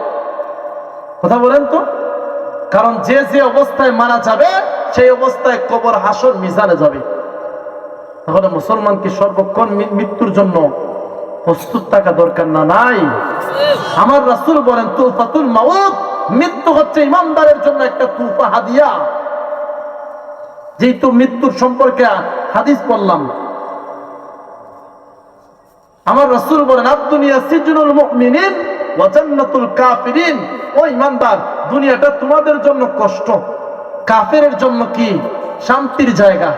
[SPEAKER 1] কথা বলেন তো? কারণ যে যে অবস্থায় মারা যাবে, সেই অবস্থায় কবর, হাসর, মিজানে যাবে। তাহলে মুসলমান কি সর্বক্ষণ মৃত্যুর জন্য প্রস্তুত থাকা দরকার না? নাই? আমার রাসূল বলেন, তুফাতুল মাউত, মৃত্যু হচ্ছে ইমানদারের জন্য একটা তুফা, হাদিয়া। যেহেতু মৃত্যুর সম্পর্কে হাদিস পড়লাম, আমার রাসূল বলেন, আদ-দুনিয়া সিজনুল মুমিনিন ওয়া জান্নাতুল কাফিরিন। ও ইমানদার, দুনিয়াটা তোমাদের জন্য কষ্ট, কাফেরের জন্য কি? শান্তির জায়গা।